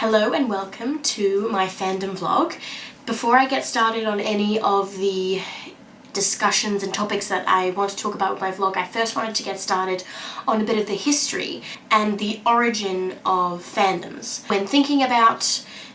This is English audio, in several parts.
Hello and welcome to my fandom vlog. Before I get started on any of the discussions and topics that I want to talk about with my vlog, I first wanted to get started on a bit of the history and the origin of fandoms. When thinking about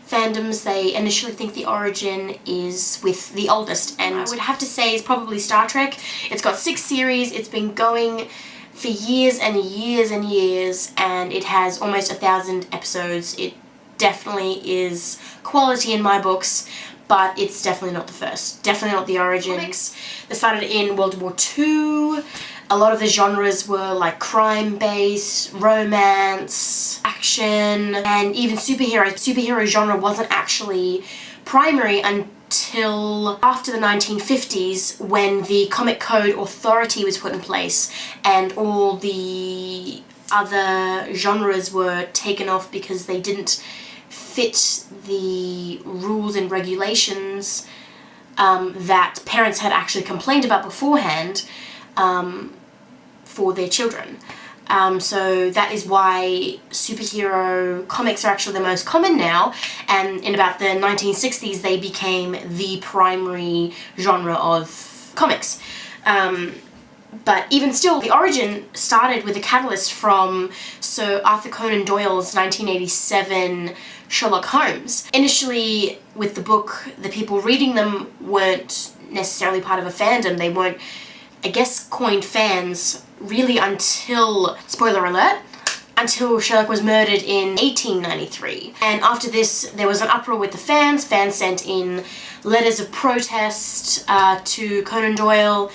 fandoms, they initially think the origin is with the oldest, and I would have to say it's probably Star Trek. It's got 6 series, it's been going for years and years and years, and it has almost 1,000 episodes. It definitely is quality in my books, but it's definitely not the first. Definitely not the origin. Comics, they started in World War II. A lot of the genres were like crime-based, romance, action, and even superhero. Superhero genre wasn't actually primary until after the 1950s, when the Comic Code Authority was put in place and all the other genres were taken off because they didn't fit the rules and regulations that parents had actually complained about beforehand for their children. So that is why superhero comics are actually the most common now, and in about the 1960s they became the primary genre of comics. But even still, the origin started with a catalyst from Sir Arthur Conan Doyle's 1987 Sherlock Holmes. Initially, with the book, the people reading them weren't necessarily part of a fandom. They weren't, I guess, coined fans really until, spoiler alert, until Sherlock was murdered in 1893. And after this, there was an uproar with the fans. Fans sent in letters of protest to Conan Doyle.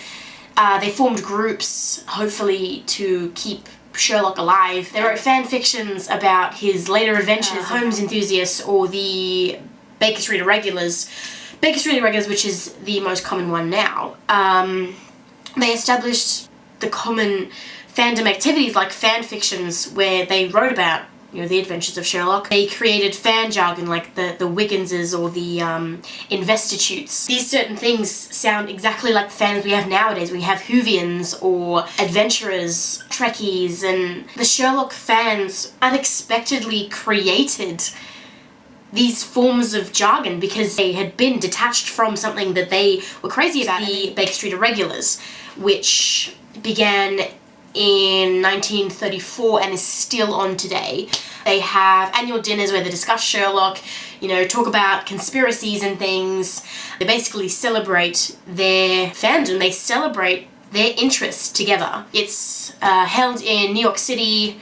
They formed groups, hopefully to keep Sherlock alive. They wrote fan fictions about his later adventures, Holmes enthusiasts, or the Baker Street Irregulars. Baker Street Irregulars, which is the most common one now. They established the common fandom activities like fan fictions, where they wrote about, the adventures of Sherlock. They created fan jargon like the Wigginses or the Investitutes. These certain things sound exactly like the fans we have nowadays. We have Whovians or adventurers, Trekkies, and the Sherlock fans unexpectedly created these forms of jargon because they had been detached from something that they were crazy about, the Baker Street Irregulars, which began in 1934 and is still on today. They have annual dinners where they discuss Sherlock, talk about conspiracies and things. They basically celebrate their fandom, they celebrate their interests together. It's held in New York City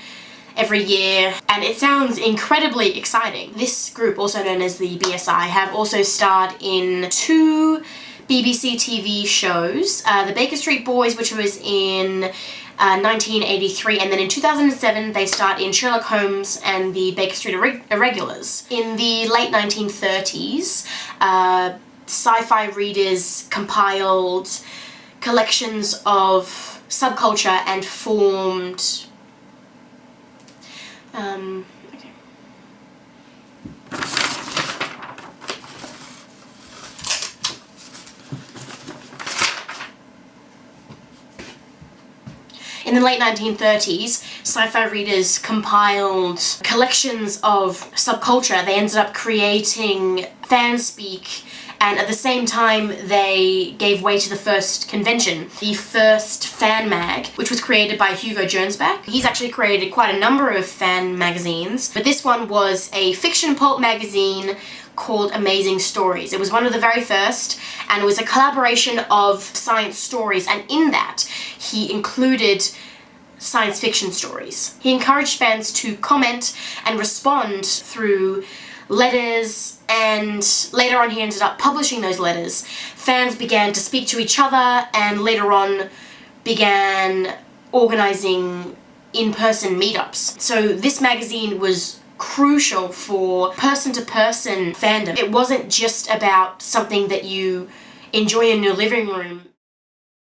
every year, and it sounds incredibly exciting. This group, also known as the BSI, have also starred in 2 BBC TV shows. The Baker Street Boys, which was in 1983, and then in 2007 they starred in Sherlock Holmes and the Baker Street Irregulars. In the late 1930s, sci-fi readers compiled collections of subculture and formed In the late 1930s, sci-fi readers compiled collections of subculture. They ended up creating fanspeak, and at the same time they gave way to the first convention, the first fan mag, which was created by Hugo Gernsback. He's actually created quite a number of fan magazines, but this one was a fiction pulp magazine called Amazing Stories. It was one of the very first, and it was a collaboration of science stories, and in that he included science fiction stories. He encouraged fans to comment and respond through letters, and later on he ended up publishing those letters. Fans began to speak to each other, and later on began organizing in-person meetups. So this magazine was crucial for person-to-person fandom. It wasn't just about something that you enjoy in your living room.